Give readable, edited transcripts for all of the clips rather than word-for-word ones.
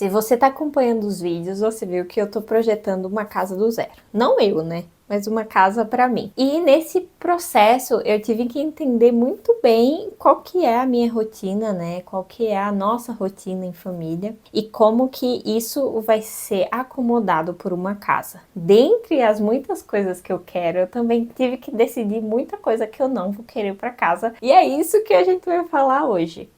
Se você tá acompanhando os vídeos, você viu que eu tô projetando uma casa do zero. Não eu, né? Mas uma casa pra mim. E nesse processo eu tive que entender muito bem qual que é a minha rotina, né? Qual que é a nossa rotina em família e como que isso vai ser acomodado por uma casa. Dentre as muitas coisas que eu quero, eu também tive que decidir muita coisa que eu não vou querer pra casa. E é isso que a gente vai falar hoje.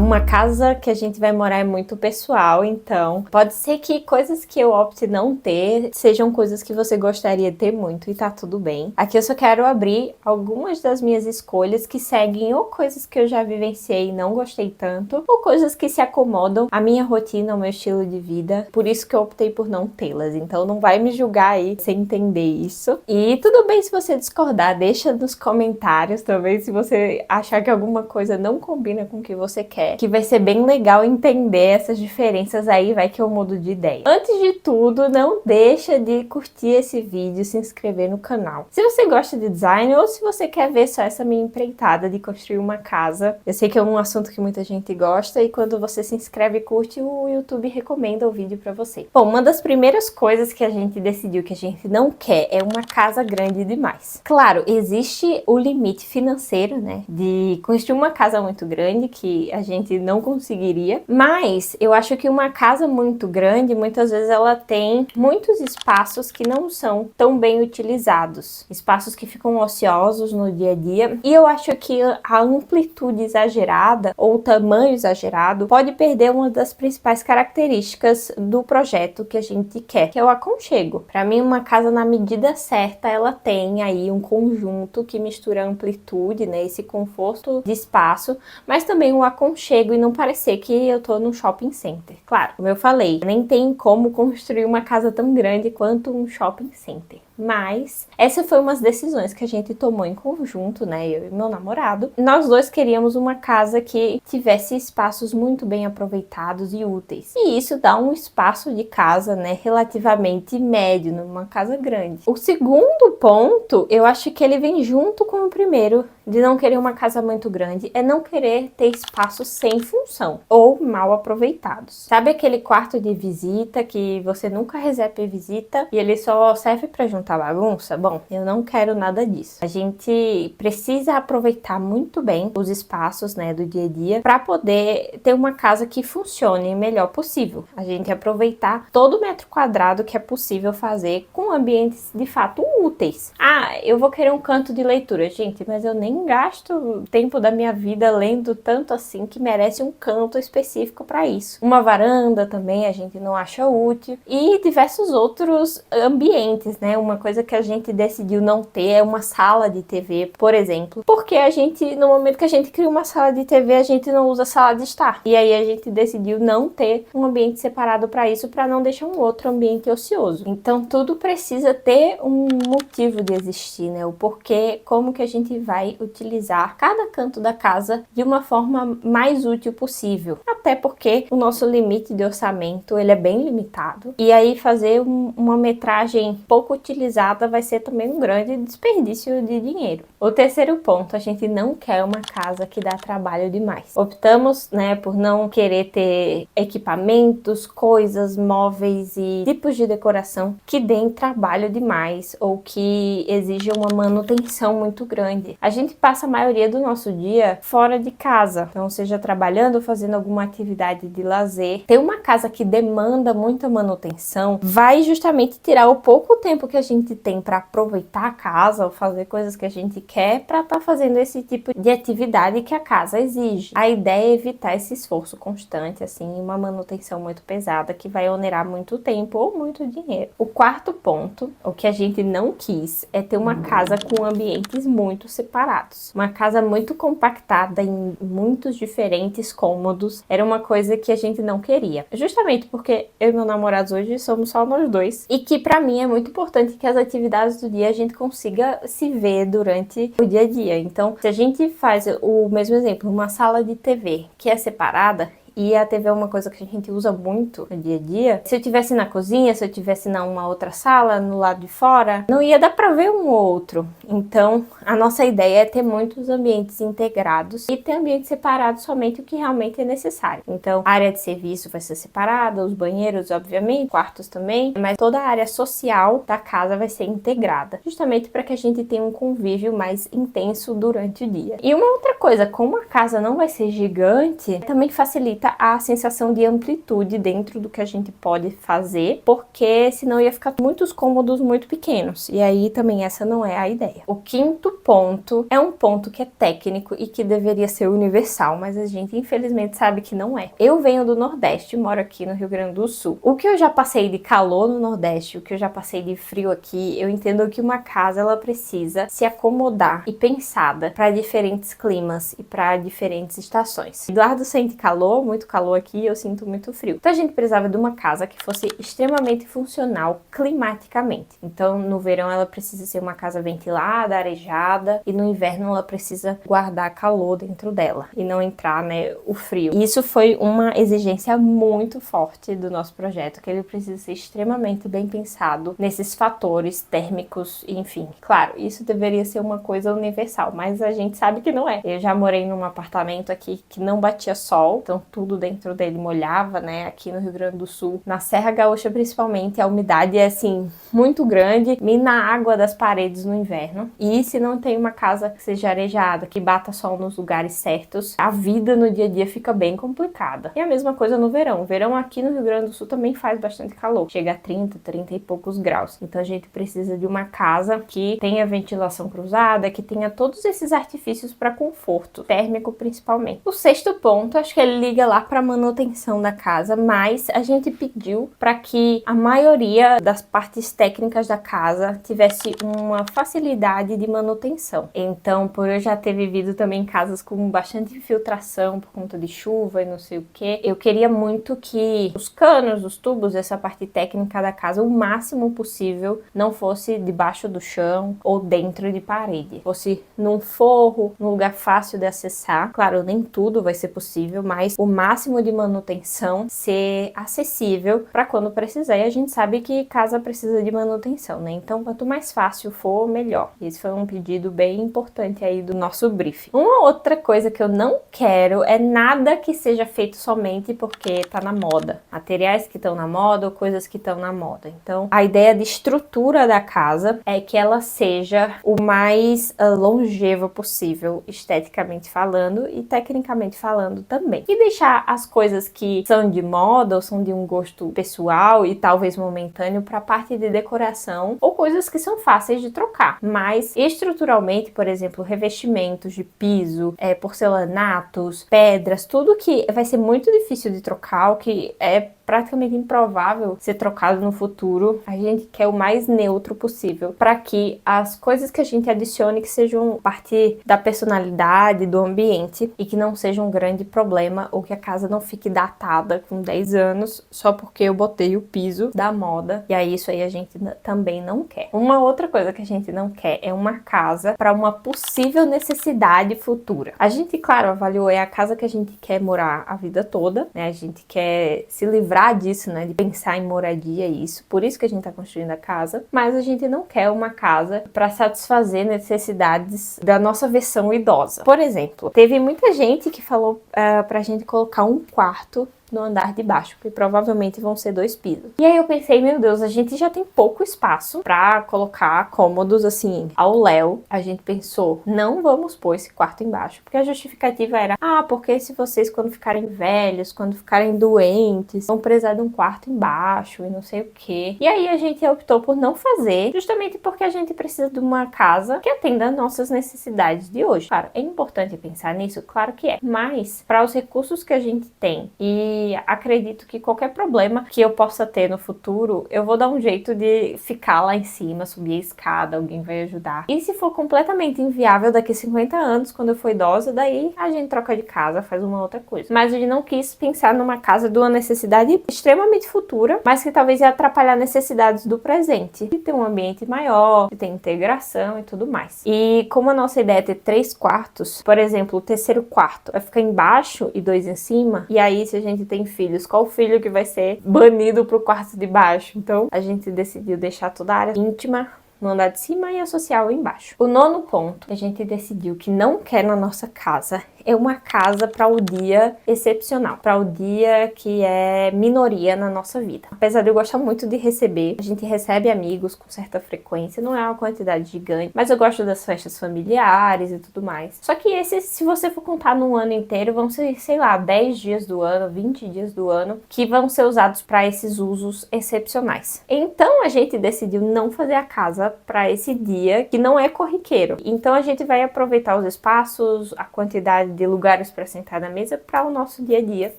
Uma casa que a gente vai morar é muito pessoal, então pode ser que coisas que eu opte não ter sejam coisas que você gostaria de ter muito e tá tudo bem. Aqui eu só quero abrir algumas das minhas escolhas que seguem ou coisas que eu já vivenciei e não gostei tanto, ou coisas que se acomodam à minha rotina, ao meu estilo de vida, por isso que eu optei por não tê-las. Então não vai me julgar aí sem entender isso. E tudo bem se você discordar, deixa nos comentários também se você achar que alguma coisa não combina com o que você quer, que vai ser bem legal entender essas diferenças aí, vai que eu mudo de ideia. Antes de tudo, não deixa de curtir esse vídeo e se inscrever no canal. Se você gosta de design ou se você quer ver só essa minha empreitada de construir uma casa, eu sei que é um assunto que muita gente gosta e quando você se inscreve e curte, o YouTube recomenda o vídeo pra você. Bom, uma das primeiras coisas que a gente decidiu que a gente não quer é uma casa grande demais. Claro, existe o limite financeiro, né, de construir uma casa muito grande que a gente não conseguiria, mas eu acho que uma casa muito grande, muitas vezes ela tem muitos espaços que não são tão bem utilizados, espaços que ficam ociosos no dia a dia, e eu acho que a amplitude exagerada ou o tamanho exagerado pode perder uma das principais características do projeto que a gente quer, que é o aconchego. Para mim, uma casa na medida certa, ela tem aí um conjunto que mistura a amplitude, né, esse conforto de espaço, mas também o aconchego e não parecer que eu tô num shopping center. Claro, como eu falei, nem tem como construir uma casa tão grande quanto um shopping center. Mas essa foi umas decisões que a gente tomou em conjunto, né, eu e meu namorado. Nós dois queríamos uma casa que tivesse espaços muito bem aproveitados e úteis. E isso dá um espaço de casa, né, relativamente médio numa casa grande. O segundo ponto, eu acho que ele vem junto com o primeiro, de não querer uma casa muito grande, é não querer ter espaços sem função ou mal aproveitados. Sabe aquele quarto de visita que você nunca recebe visita e ele só serve para juntar bagunça? Bom, eu não quero nada disso. A gente precisa aproveitar muito bem os espaços, né, do dia a dia para poder ter uma casa que funcione o melhor possível. A gente aproveitar todo metro quadrado que é possível fazer com ambientes de fato úteis. Ah, eu vou querer um canto de leitura, gente, mas eu nem gasto tempo da minha vida lendo tanto assim que merece um canto específico para isso. Uma varanda também a gente não acha útil e diversos outros ambientes, né? Uma coisa que a gente decidiu não ter é uma sala de TV, por exemplo, porque a gente, no momento que a gente cria uma sala de TV, a gente não usa sala de estar. E aí a gente decidiu não ter um ambiente separado para isso, para não deixar um outro ambiente ocioso. Então tudo precisa ter um motivo de existir, né? O porquê, como que a gente vai utilizar cada canto da casa de uma forma mais útil possível. Até porque o nosso limite de orçamento, ele é bem limitado. E aí fazer uma metragem pouco utilizada vai ser também um grande desperdício de dinheiro. O terceiro ponto, a gente não quer uma casa que dá trabalho demais. Optamos, né, por não querer ter equipamentos, coisas, móveis e tipos de decoração que deem trabalho demais ou que exijam uma manutenção muito grande. A gente passa a maioria do nosso dia fora de casa, então seja trabalhando ou fazendo alguma atividade de lazer. Ter uma casa que demanda muita manutenção vai justamente tirar o pouco tempo que a gente tem para aproveitar a casa ou fazer coisas que a gente quer para estar fazendo esse tipo de atividade que a casa exige. A ideia é evitar esse esforço constante, assim, uma manutenção muito pesada que vai onerar muito tempo ou muito dinheiro. O quarto ponto, o que a gente não quis, é ter uma casa com ambientes muito separados. Uma casa muito compactada em muitos diferentes cômodos era uma coisa que a gente não queria. Justamente porque eu e meu namorado hoje somos só nós dois e que pra mim é muito importante que as atividades do dia a gente consiga se ver durante o dia a dia. Então, se a gente faz o mesmo exemplo, uma sala de TV que é separada, e a TV é uma coisa que a gente usa muito no dia a dia. Se eu tivesse na cozinha, se eu tivesse numa outra sala, no lado de fora, não ia dar pra ver um ou outro. Então, a nossa ideia é ter muitos ambientes integrados e ter ambientes separados somente o que realmente é necessário. Então, a área de serviço vai ser separada, os banheiros, obviamente, quartos também, mas toda a área social da casa vai ser integrada, justamente para que a gente tenha um convívio mais intenso durante o dia. E uma outra coisa, como a casa não vai ser gigante, também facilita a sensação de amplitude dentro do que a gente pode fazer, porque senão ia ficar muitos cômodos muito pequenos, e aí também essa não é a ideia. O quinto ponto é um ponto que é técnico e que deveria ser universal, mas a gente infelizmente sabe que não é. Eu venho do Nordeste, moro aqui no Rio Grande do Sul. O que eu já passei de calor no Nordeste, o que eu já passei de frio aqui, eu entendo que uma casa ela precisa se acomodar e pensada para diferentes climas e para diferentes estações. Eduardo sente calor, muito calor aqui, eu sinto muito frio. Então a gente precisava de uma casa que fosse extremamente funcional climaticamente. Então no verão ela precisa ser uma casa ventilada, arejada, e no inverno ela precisa guardar calor dentro dela e não entrar, né, o frio. E isso foi uma exigência muito forte do nosso projeto, que ele precisa ser extremamente bem pensado nesses fatores térmicos, enfim. Claro, isso deveria ser uma coisa universal, mas a gente sabe que não é. Eu já morei num apartamento aqui que não batia sol, então tudo dentro dele molhava, né, aqui no Rio Grande do Sul. Na Serra Gaúcha, principalmente, a umidade é, assim, muito grande, mina a água das paredes no inverno. E se não tem uma casa que seja arejada, que bata sol nos lugares certos, a vida no dia a dia fica bem complicada. E a mesma coisa no verão. O verão aqui no Rio Grande do Sul também faz bastante calor. Chega a 30 e poucos graus. Então a gente precisa de uma casa que tenha ventilação cruzada, que tenha todos esses artifícios para conforto, térmico principalmente. O sexto ponto, acho que ele liga lá para manutenção da casa, mas a gente pediu para que a maioria das partes técnicas da casa tivesse uma facilidade de manutenção. Então, por eu já ter vivido também em casas com bastante infiltração por conta de chuva e não sei o que, eu queria muito que os canos, os tubos, essa parte técnica da casa, o máximo possível, não fosse debaixo do chão ou dentro de parede. Fosse num forro, num lugar fácil de acessar. Claro, nem tudo vai ser possível, mas o máximo de manutenção ser acessível para quando precisar. E a gente sabe que casa precisa de manutenção, né? Então, quanto mais fácil for, melhor. Esse foi um pedido bem importante aí do nosso briefing. Uma outra coisa que eu não quero é nada que seja feito somente porque tá na moda. Materiais que estão na moda ou coisas que estão na moda. Então, a ideia de estrutura da casa é que ela seja o mais longeva possível, esteticamente falando e tecnicamente falando também. E deixar as coisas que são de moda ou são de um gosto pessoal e talvez momentâneo para a parte de decoração ou coisas que são fáceis de trocar. Mas estruturalmente, por exemplo, revestimentos de piso, porcelanatos, pedras, tudo que vai ser muito difícil de trocar, o que é praticamente improvável ser trocado no futuro, a gente quer o mais neutro possível para que as coisas que a gente adicione que sejam parte da personalidade, do ambiente e que não seja um grande problema ou que a casa não fique datada com 10 anos só porque eu botei o piso da moda, e aí isso aí a gente também não quer. Uma outra coisa que a gente não quer é uma casa para uma possível necessidade futura. A gente, claro, avaliou, é a casa que a gente quer morar a vida toda, né? A gente quer se livrar disso, né, de pensar em moradia e isso, por isso que a gente tá construindo a casa, mas a gente não quer uma casa para satisfazer necessidades da nossa versão idosa. Por exemplo, teve muita gente que falou pra gente colocar um quarto no andar de baixo, que provavelmente vão ser 2 pisos. E aí eu pensei, meu Deus, a gente já tem pouco espaço pra colocar cômodos assim ao léu. A gente pensou, não vamos pôr esse quarto embaixo, porque a justificativa era, porque se vocês quando ficarem velhos, quando ficarem doentes, vão precisar de um quarto embaixo e não sei o que. E aí a gente optou por não fazer, justamente porque a gente precisa de uma casa que atenda às nossas necessidades de hoje. Claro, é importante pensar nisso, claro que é, mas para os recursos que a gente tem e e acredito que qualquer problema que eu possa ter no futuro, eu vou dar um jeito de ficar lá em cima, subir a escada, alguém vai ajudar. E se for completamente inviável daqui a 50 anos, quando eu for idosa, daí a gente troca de casa, faz uma outra coisa. Mas a gente não quis pensar numa casa de uma necessidade extremamente futura, mas que talvez ia atrapalhar necessidades do presente. De ter um ambiente maior, de ter integração e tudo mais. E como a nossa ideia é ter 3 quartos, por exemplo, o terceiro quarto vai ficar embaixo e 2 em cima, e aí se a gente tem filhos, qual filho que vai ser banido pro quarto de baixo? Então a gente decidiu deixar toda a área íntima no andar de cima e a social embaixo. O 9º ponto que a gente decidiu que não quer na nossa casa é uma casa para o dia excepcional, para o dia que é minoria na nossa vida. Apesar de eu gostar muito de receber, a gente recebe amigos com certa frequência, não é uma quantidade gigante, mas eu gosto das festas familiares e tudo mais. Só que esses, se você for contar num ano inteiro, vão ser, sei lá, 10 dias do ano, 20 dias do ano, que vão ser usados para esses usos excepcionais. Então a gente decidiu não fazer a casa para esse dia que não é corriqueiro. Então a gente vai aproveitar os espaços, a quantidade de lugares para sentar na mesa para o nosso dia a dia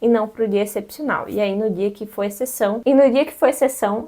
e não para o dia excepcional. E aí no dia que for exceção,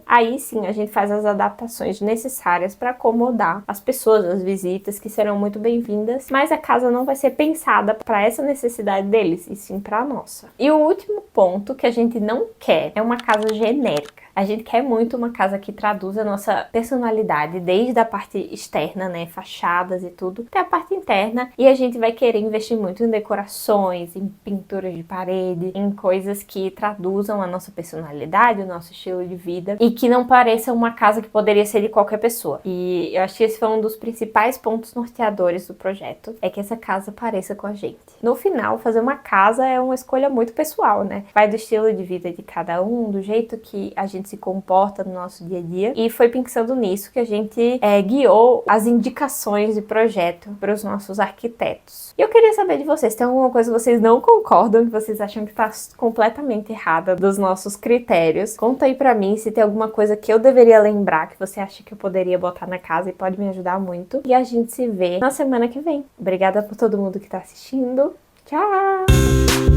aí sim a gente faz as adaptações necessárias para acomodar as pessoas, as visitas, que serão muito bem-vindas, mas a casa não vai ser pensada para essa necessidade deles, e sim para a nossa. E o último ponto que a gente não quer é uma casa genérica. A gente quer muito uma casa que traduza a nossa personalidade, desde a parte externa, né, fachadas e tudo, até a parte interna, e a gente vai querer investir muito em decorações, em pinturas de parede, em coisas que traduzam a nossa personalidade, o nosso estilo de vida, e que não pareça uma casa que poderia ser de qualquer pessoa. E eu acho que esse foi um dos principais pontos norteadores do projeto, é que essa casa pareça com a gente. No final, fazer uma casa é uma escolha muito pessoal, né? Vai do estilo de vida de cada um, do jeito que a gente se comporta no nosso dia a dia, e foi pensando nisso que a gente guiou as indicações de projeto para os nossos arquitetos. E eu queria saber de vocês, tem alguma coisa que vocês não concordam, que vocês acham que está completamente errada dos nossos critérios? Conta aí pra mim se tem alguma coisa que eu deveria lembrar, que você acha que eu poderia botar na casa e pode me ajudar muito. E a gente se vê na semana que vem. Obrigada por todo mundo que tá assistindo. Tchau!